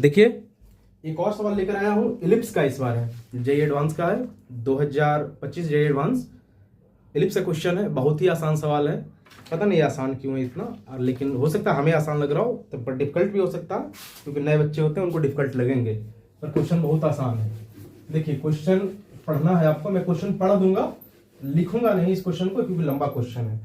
देखिए एक और सवाल लेकर आया हूं इलिप्स का, इस बार है जेईई एडवांस का है 2025 जेईई एडवांस। इलिप्स का क्वेश्चन है, बहुत ही आसान सवाल है। पता नहीं आसान क्यों है इतना, लेकिन हो सकता है हमें आसान लग रहा हो तो, पर डिफिकल्ट भी हो सकता है क्योंकि नए बच्चे होते हैं उनको डिफिकल्ट लगेंगे, पर क्वेश्चन बहुत आसान है। देखिए क्वेश्चन पढ़ना है आपको, मैं क्वेश्चन पढ़ दूंगा, लिखूंगा नहीं इस क्वेश्चन को क्योंकि लंबा क्वेश्चन है।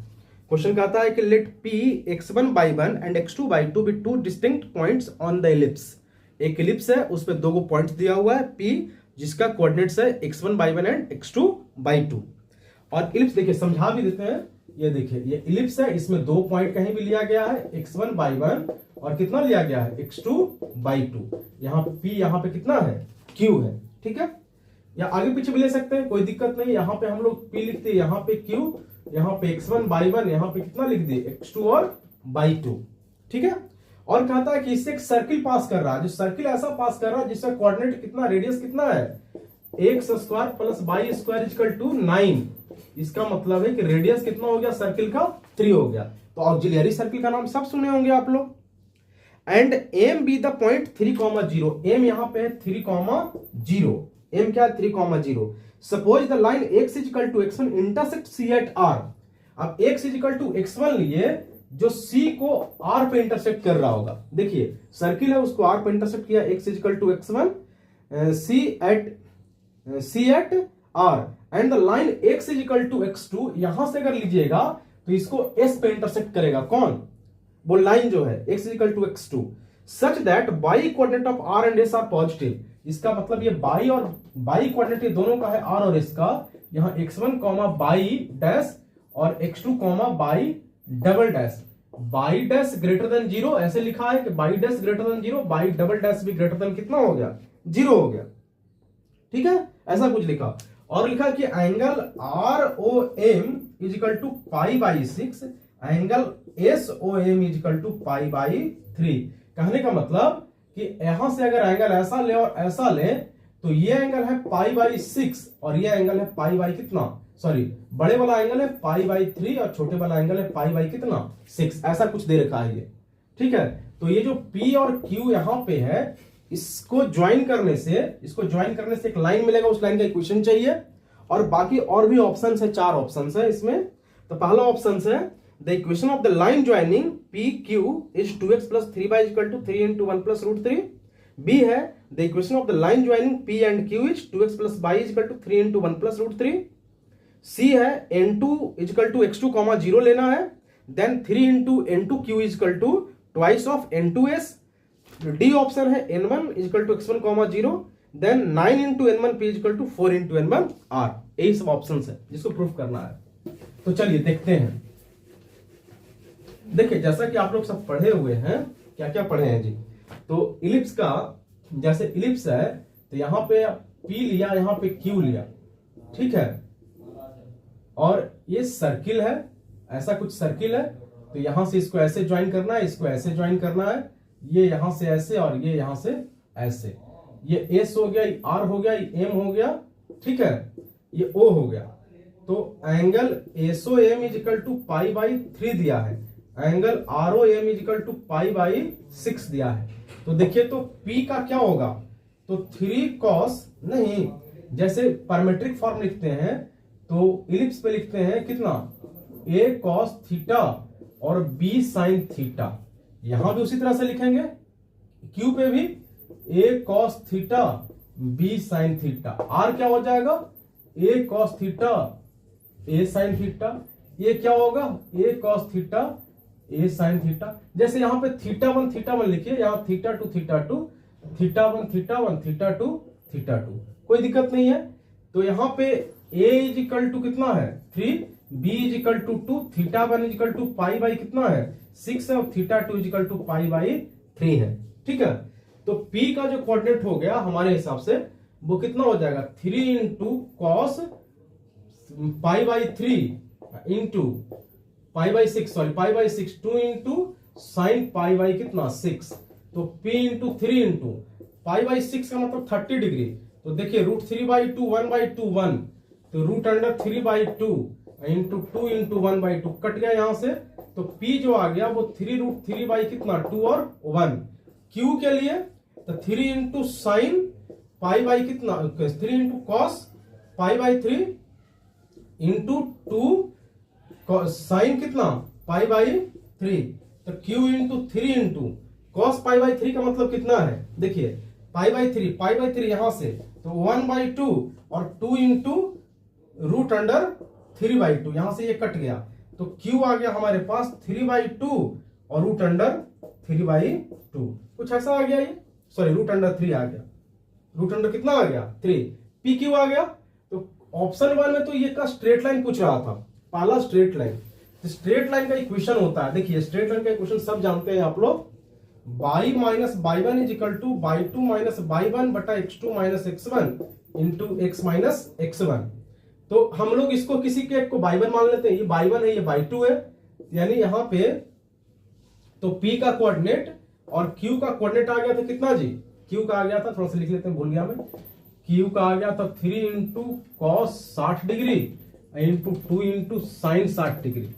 क्वेश्चन कहता है कि let P x1/1 and x2/2 be two distinct points on the ellipse. एक इलिप्स है, उस पर दो पॉइंट्स दिया हुआ है p, जिसका कोऑर्डिनेट्स है x1/1 एंड x2/2। और इलिप्स देखिए समझा भी देते हैं, ये देखिए ये इलिप्स है, इसमें दो पॉइंट कहीं भी लिया गया है x1/1 और कितना लिया गया है x2/2। यहाँ p यहाँ पे कितना है q है, ठीक है, या आगे पीछे भी ले सकते हैं, कोई दिक्कत नहीं। यहाँ पे हम लोग p लिखते हैं, यहाँ पे q, यहाँ पे x1/1, यहाँ पे कितना लिख दिए x2 और x2, ठीक है। और कहता है कि इससे एक सर्किल पास कर रहा है, जो सर्किल ऐसा पास कर रहा है जिसका कोऑर्डिनेट कितना, रेडियस कितना है x² + y² = 9। इसका मतलब है कि रेडियस कितना हो गया सर्किल का 3 हो गया। तो ऑक्सिलरी सर्किल का नाम सब सुने होंगे आप लोग। And M be the point 3,0, M यहां पे है 3,0, एम क्या है 3,0। Suppose the line x = x1 intersect c at r। अब x = x1 लिए जो c को r पे इंटरसेक्ट कर रहा होगा। देखिए सर्किल है, उसको r पे इंटरसेक्ट किया, x = x1 c at r and the line x = x2। यहां से अगर लीजिएगा तो इसको s पे इंटरसेक्ट करेगा, कौन, वो लाइन जो है x = x2 such that y coordinate of r and s are positive. इसका मतलब ये बाई और बाई कोऑर्डिनेट ये दोनों का है r और s का। यहां x1, y' और x2, y', y' greater than 0 ऐसे लिखा है कि y' ग्रेटर देन 0, y' भी ग्रेटर देन कितना हो गया 0 हो गया, ठीक है, ऐसा कुछ लिखा। और लिखा कि एंगल ROM = π/6, एंगल SOM = π/3। कहने का मतलब कि यहां से अगर एंगल ऐसा ले और ऐसा ले तो ये एंगल है π/6 और ये एंगल है π/ कितना, सॉरी बड़े वाला एंगल है π/3 और छोटे वाला एंगल है π/ कितना 6, ऐसा कुछ दे रखा है ये, ठीक है। तो ये जो P और Q यहां पे है, इसको ज्वाइन करने से एक लाइन मिलेगा, उस लाइन का इक्वेशन चाहिए। और बाकी और भी ऑप्शन है, 4 ऑप्शन है इसमें। तो पहला ऑप्शन है the equation of the line joining PQ is 2x + 3y = 3 × 1 + √3। B है the equation of the line joining P and Q is 2x + y = 3 × 1 + √3। C है n2 = x2, 0 लेना है, then 3 × n2q = twice of n2s। D option है n1 = x1, 0, then 9 × n1p = 4 × n1r। यही सब option है जिसको proof करना है। तो चलिए देखते हैं। देखिए जैसा कि आप लोग सब पढ़े हुए हैं, क्या क्या पढ़े हैं जी। तो इलिप्स का, जैसे इलिप्स है तो यहां पे p लिया, यहां पे q लिया, ठीक है, और ये सर्किल है, ऐसा कुछ सर्किल है। तो यहां से इसको ऐसे ज्वाइन करना है, इसको ऐसे ज्वाइन करना है, ये यहां से ऐसे और ये यहां से ऐसे। ये S हो गया, ये R हो गया, ये M हो गया, ठीक है, ये O हो गया। तो एंगल SOM = π/3 दिया है, एंगल ROM = π/6 दिया है। तो देखिए तो P का क्या होगा, तो 3 cos, नहीं जैसे पैरामीट्रिक फॉर्म लिखते हैं तो इलिप्स पे लिखते हैं कितना, a cos थीटा और b sin थीटा। यहां भी उसी तरह से लिखेंगे, q पे भी a cos theta b sin theta. r क्या हो जाएगा, a cos theta a sin theta. ये क्या होगा, a cos theta a sin theta. जैसे यहां पे θ1 लिखिए, यहां θ2 θ1 θ1 θ2 θ2, कोई दिक्कत नहीं है। तो यहां पे a = कितना है 3, b = 2, θ1 = π/ कितना है 6 है और θ2 = π/3 है, ठीक है। तो p का जो कोऑर्डिनेट हो गया हमारे हिसाब से वो कितना हो जाएगा, 3 × cos π/3 × π/6, सॉरी π/6, 2 × sin π/ कितना 6। तो p × 3 × π/6 का मतलब 30 डिग्री। तो देखिए √3/2 1/2 1, तो √3/2 × 2 × 1/2 कट गया यहां से। तो p जो आ गया वो 3√3 कितना 2 और 1। q के लिए तो 3 इंटू साइन पाई बाई कितना, 3 into cos pi by 3 into 2 sine कितना पाई बाई 3, तो Q into 3 into cos pi by 3 का मतलब कितना है, देखिए पाई बाई 3 यहां से तो 1/2 और 2 इंटू रूट अंडर 3/2, यहां से ये कट गया तो Q आ गया हमारे पास 3/2 और रूट अंडर 3/2, कुछ ऐसा आ गया, ये सॉरी रूट अंडर 3 आ गया, रूट अंडर कितना आ गया 3, PQ आ गया। तो ऑप्शन 1 में तो ये का स्ट्रेट लाइन पूछ रहा था, पहला स्ट्रेट लाइन, स्ट्रेट लाइन का इक्वेशन होता है, देखिए स्ट्रेट लाइन का इक्वेशन सब जानते हैं आप लोग, y minus by one is equal to by to minus by one बटा x2 minus x1 into x minus x1। तो हम लोग इसको किसी के को बाई वन मान लेते हैं, ये बाई वन है ये बाई टू है, यानी यहां पे तो P का कोऑर्डिनेट और Q का कोऑर्डिनेट आ गया था कितना जी, Q का आ गया था, थोड़ा सा लिख लेते हैं भूल गया मैं, Q का आ गया था 3 into cos 60 degree into 2 into sine 60 degree,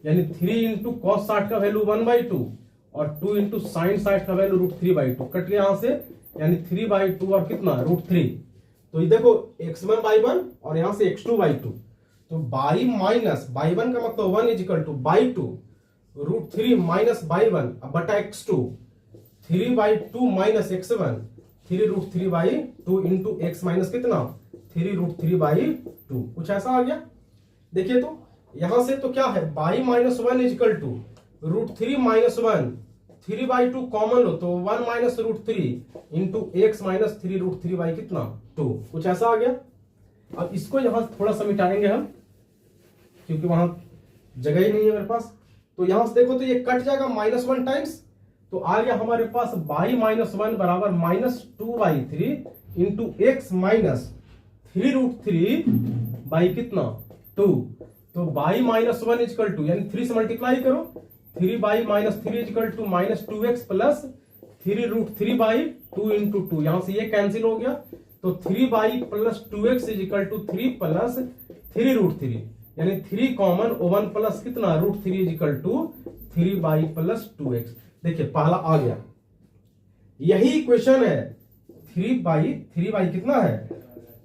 यानी 3 इंटू कॉस 60 का वैल्यू 1/2 और 2 इंटू साइन 60 का वैल्यू रूट 3/2 कट गया यहां से, यानी 3/2 और कितना रूट 3, तो ये देखो x1/1 और यहां से x2/2, तो बाई माइनस बाई वन का मतलब 1 is equal to by two root 3 minus by one बटा x2 3/2 minus x1 3 root 3/2 into x minus कितना 3 रूट 3/2, कुछ ऐसा आ गया। देखिए तो यहां से तो क्या है by minus 1 is equal to root 3 minus 1 3/2 common लो तो 1 minus root 3 into x minus 3 root 3 by कितना 2, कुछ ऐसा आ गया। अब इसको यहां थोड़ा सा मिटाएंगे हम क्योंकि वहां जगह ही नहीं है मेरे पास, तो यहां से देखो तो ये कट जाएगा -1 टाइम्स, तो आ गया हमारे पास बाई -1 बराबर -2/3 into x minus 3 root 3 by कितना 2, तो बाई -1 इजकल टू यानी 3 से मल्टीप्लाई करो 3 by -3 is equal to -2x plus 3 root 3/2 into 2, यहां से ये कैंसिल हो गया तो 3 by plus 2x is equal to 3 plus 3 root 3 यानी 3 कॉमन 1 प्लस कितना root 3 is equal to 3 by plus 2x। देखिए पहला आ गया, यही इक्वेशन है 3 बाई कितना है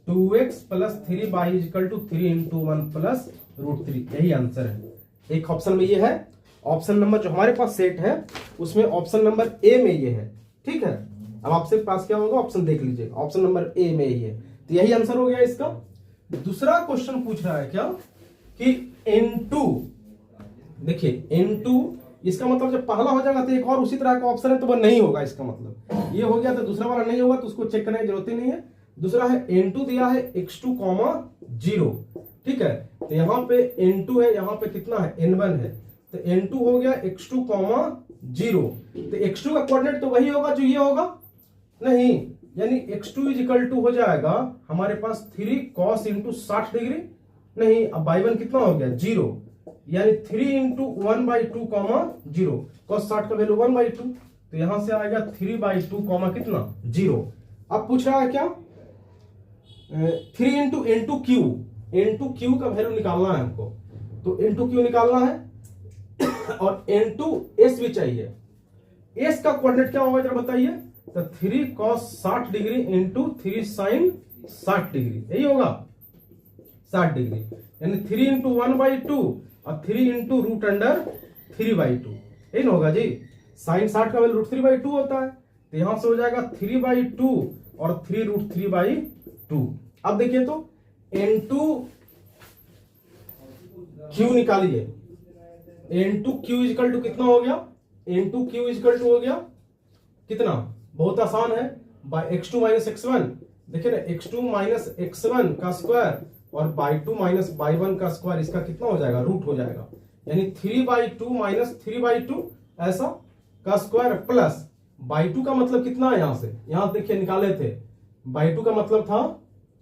2x plus 3 by is equal to 3 into 1 plus root 3, यही आंसर है। एक ऑप्शन में ये है, ऑप्शन नंबर जो हमारे पास सेट है उसमें ऑप्शन नंबर ए में ये है, ठीक है। अब आपसे पास क्या होगा ऑप्शन देख लीजिए, ऑप्शन नंबर ए में ही है, तो यही आंसर हो गया इसका। दूसरा क्वेश्चन पूछ रहा है क्या कि n2, देखिए n2 इसका मतलब जब पहला हो जाएगा तो एक और उसी तरह का ऑप्शन है तो वो नहीं होगा, इसका मतलब ये हो गया तो दूसरा वाला नहीं होगा तो उसको चेक करने की जरूरत ही नहीं है। दूसरा है n2 दिया है x2, 0, ठीक है, तो यहां पे n2 है, यहां पे कितना है n1 है, तो n2 हो गया x2, 0, तो x2 का कोऑर्डिनेट तो वही होगा जो ये होगा नहीं, यानी x2 इज इक्वल टू हो जाएगा हमारे पास 3 cos इंटू 60 डिग्री, नहीं अब बाई वन कितना हो गया 0, यानी 3 इंटू 1/2 0, cos 60 का वैल्यू 1/2, तो यहां से आएगा 3/2 कितना 0। अब पूछ रहा है क्या 3 इंटू n2q का वैल्यू निकालना है हमको, तो n2q निकालना है और n2s भी चाहिए, s का कोऑर्डिनेट क्या होगा जरा बताइए, तो 3 cos 60 degree into 3 sin 60 degree, यही होगा 60 डिग्री, यानी 3 इंटू 1/2 और 3 इंटू रूट अंडर 3/2, यही ना होगा जी। साइन 60 का वैल्यू रूट 3/2 होता है, तो यहां से हो जाएगा 3/2 और 3 रूट 3/2। अब देखिए तो n2q निकालिए, n2q इजकल टू कितना हो गया, n2q इजकल टू हो गया कितना, बहुत आसान है, बाय x2 माइनस x1, देखिए ना x2 माइनस x1 का स्क्वायर और बाई 2 माइनस बाई 1 का स्क्वायर, इसका कितना हो जाएगा रूट हो जाएगा, यानी 3/2 माइनस 3/2 ऐसा का स्क्वायर प्लस बाई 2 का मतलब कितना है, यहां से यहां देखिए निकाले थे, बाई 2 का मतलब था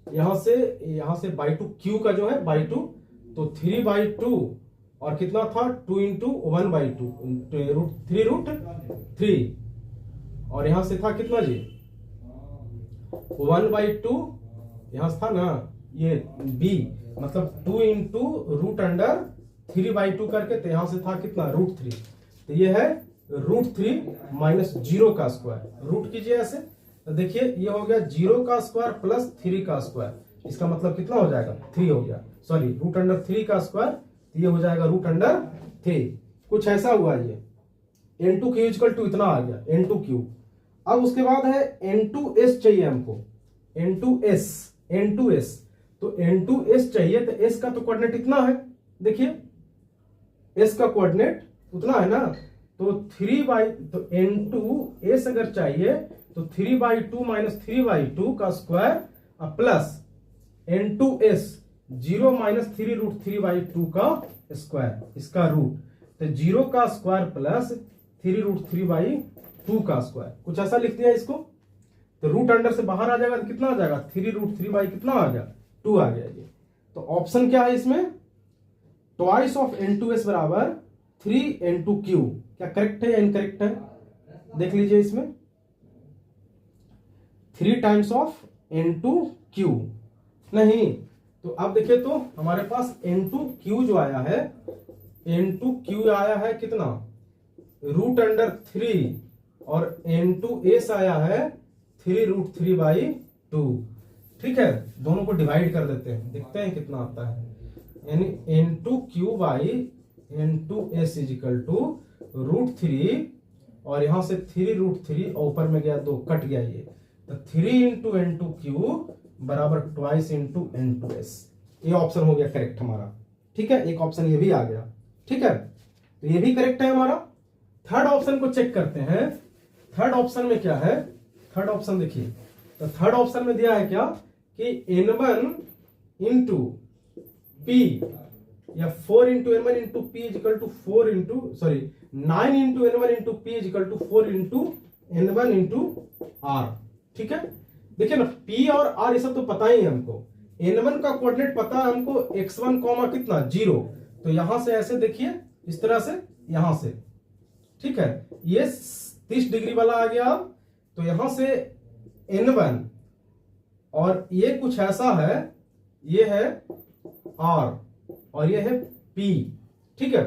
यहां से बाई 2 क्यू का जो है बाई 2, तो 3/2 और कितना था 2 इंटू 1/2 3 रूट 3 और यहां से था कितना जी 1/2, यहां से था ना ये b मतलब 2 इंटू रूट अंडर 3/2 करके, तो यहां से था कितना रूट 3, तो ये है रूट 3 माइनस 0 का स्क्वायर, रूट कीजिए ऐसे तो देखिए ये हो गया 0 का स्क्वायर प्लस 3 का स्क्वायर, इसका मतलब कितना हो जाएगा 3 हो गया, सॉरी √3 का स्क्वायर, ये हो जाएगा √3। कुछ ऐसा हुआ ये n2q = इतना आ गया n2q। अब उसके बाद है n2s चाहिए हमको, n2s तो n2s चाहिए, तो s का तो कोऑर्डिनेट इतना है, देखिए s का कोऑर्डिनेट उतना है ना, तो तो n2s अगर चाहिए तो 3/2 माइनस 3/2 का स्क्वायर प्लस n2s 0 माइनस 3√3/2 का स्क्वायर, इसका रूट, तो 0 का स्क्वायर प्लस 3√3/2 का स्क्वायर, कुछ ऐसा लिख दिया इसको। तो रूट अंडर से बाहर आ जाएगा तो कितना आ जाएगा 3√3 कितना आ गया 2 आ गया ये। तो ऑप्शन क्या है इसमें, ट्वाइस ऑफ n2s बराबर 3n2q, क्या करेक्ट है या इनकरेक्ट है, देख लीजिए इसमें 3 टाइम्स ऑफ n2q नहीं, तो अब देखिए तो हमारे पास n2q जो आया है, n2q आया है कितना √3 और n2s आया है 3√3/2, ठीक है, दोनों को डिवाइड कर देते हैं, देखते हैं कितना आता है, यानी n2q/n2s = √3 और यहां से 3√3 और ऊपर में गया 2 कट गया ये, तो 3 × n2q बराबर ट्वाइस × n2s, ये ऑप्शन हो गया करेक्ट हमारा, ठीक है, एक ऑप्शन ये भी आ गया, ठीक है, तो ये भी करेक्ट है हमारा। थर्ड ऑप्शन को चेक करते हैं, थर्ड ऑप्शन में क्या है, थर्ड ऑप्शन देखिए, तो थर्ड ऑप्शन में दिया है क्या कि n1 × p या 4 × n1 × p = 4 × sorry 9 × n1 × p = 4 × n1 × r, ठीक है, देखिए ना p और r ये सब तो पता ही है हमको, n1 का कोऑर्डिनेट पता है हमको x1 कितना 0, तो यहां से ऐसे देखिए इस तरह से यहां से, ठीक है, ये 30 डिग्री वाला आ गया, तो यहां से n1 और ये कुछ ऐसा है, ये है r और ये है p, ठीक है,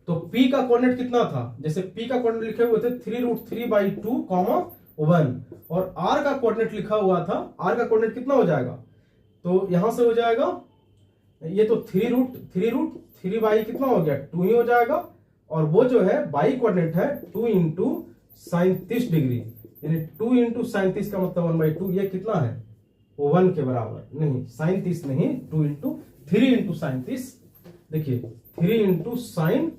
तो p का कोऑर्डिनेट कितना था, जैसे p का कोऑर्डिनेट लिखे हुए थे 3√3/2, 1 और r का कोऑर्डिनेट लिखा हुआ था, r का कोऑर्डिनेट कितना हो जाएगा, तो यहां से हो जाएगा ये तो 3√3 कितना हो गया 2 ही हो जाएगा, और वो जो है बाई कोऑर्डिनेट है 2 × sin 30 डिग्री, यानी 2 × sin 30 का मतलब 1/2, ये कितना है 1 के बराबर, नहीं sin 30 नहीं, 3 × sin 30, देखिए 3 × sin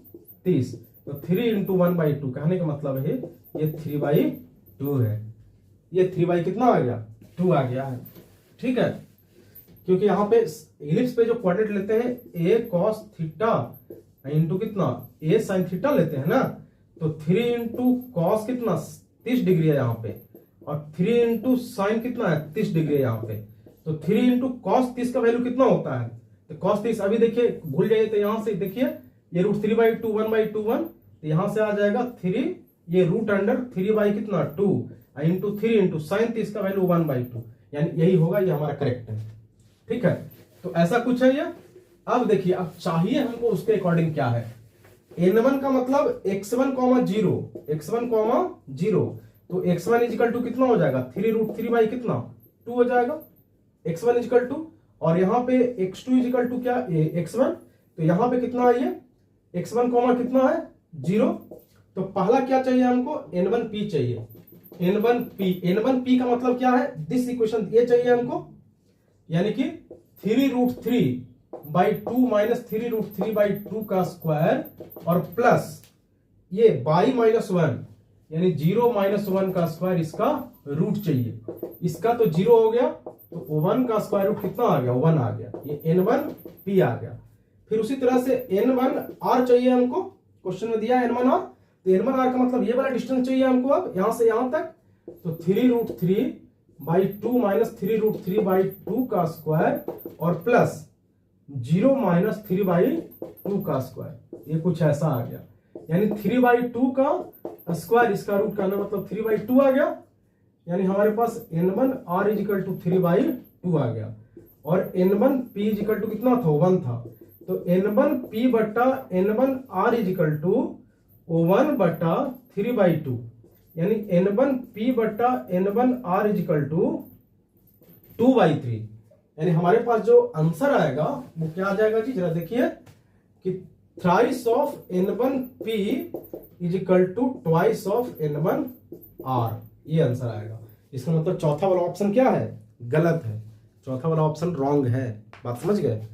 30, तो 3 × 1/2 कहने का मतलब है ये 3/2 है, ये 3 कितना आ गया 2 आ गया है, ठीक है, क्योंकि यहां पे इलिप्स पे जो कोऑर्डिनेट लेते हैं a cos थीटा इंटू कितना a sin थीटा लेते हैं ना, तो 3 × cos कितना 30 डिग्री है यहाँ पे, और 3 × sin कितना है 30 डिग्री है यहाँ पे, तो 3 × cos 30 का वैल्यू कितना होता है, तो cos 30 अभी देखिए भूल जाइए, तो यहां से देखिए ये √3/2 1/2 1, तो यहां से आ जाएगा 3, ये √3 कितना 2 इंटू 3 × sin 30 का वैल्यू 1/2, यानी यही होगा, ये हमारा करेक्ट है, ठीक है, तो ऐसा कुछ है ये। अब देखिए अब चाहिए हमको उसके अकॉर्डिंग क्या है, n1 का मतलब x1, 0 तो x1 = कितना हो जाएगा 3√3 कितना 2 हो जाएगा x1 = और यहाँ पे x2 = क्या x1, तो यहाँ पे कितना है ये x1, कितना है 0, तो पहला क्या चाहिए हमको n1p चाहिए, n1p का मतलब क्या है दिस इक्वेशन, ये चाहिए हमको, यानी कि 3√3/2 माइनस 3√3/2 का स्क्वायर और प्लस ये बाई -1 यानी 0 - 1 का स्क्वायर, इसका रूट चाहिए, इसका तो 0 हो गया, तो 1 का स्क्वायर रूट कितना आ गया 1 आ गया, ये n1p आ गया। फिर उसी तरह से n1r चाहिए हमको, क्वेश्चन में दिया n1r, तो n1r का मतलब ये वाला डिस्टेंस चाहिए हमको, अब यहां से यहां तक, तो 3√3/2 माइनस 3√3/2 का स्क्वायर और प्लस 0 - 3/2 का स्क्वायर, ये कुछ ऐसा आ गया, यानी 3/2 का स्क्वायर, इसका रूट का मतलब 3/2 आ गया, यानी हमारे पास n1r = 3/2 आ गया, और n1p = कितना था 1 था, तो n1p बटा n1r = 1/3/2, यानी N1P बटा N1R इज इक्वल टू 2/3। यानी हमारे पास जो आंसर आएगा वो क्या आ जाएगा जी, जरा देखिए कि thrice of N1P is equal to twice of N1R, ये आंसर आएगा। इसका मतलब चौथा वाला ऑप्शन क्या है, गलत है, चौथा वाला ऑप्शन रॉन्ग है। बात समझ गए।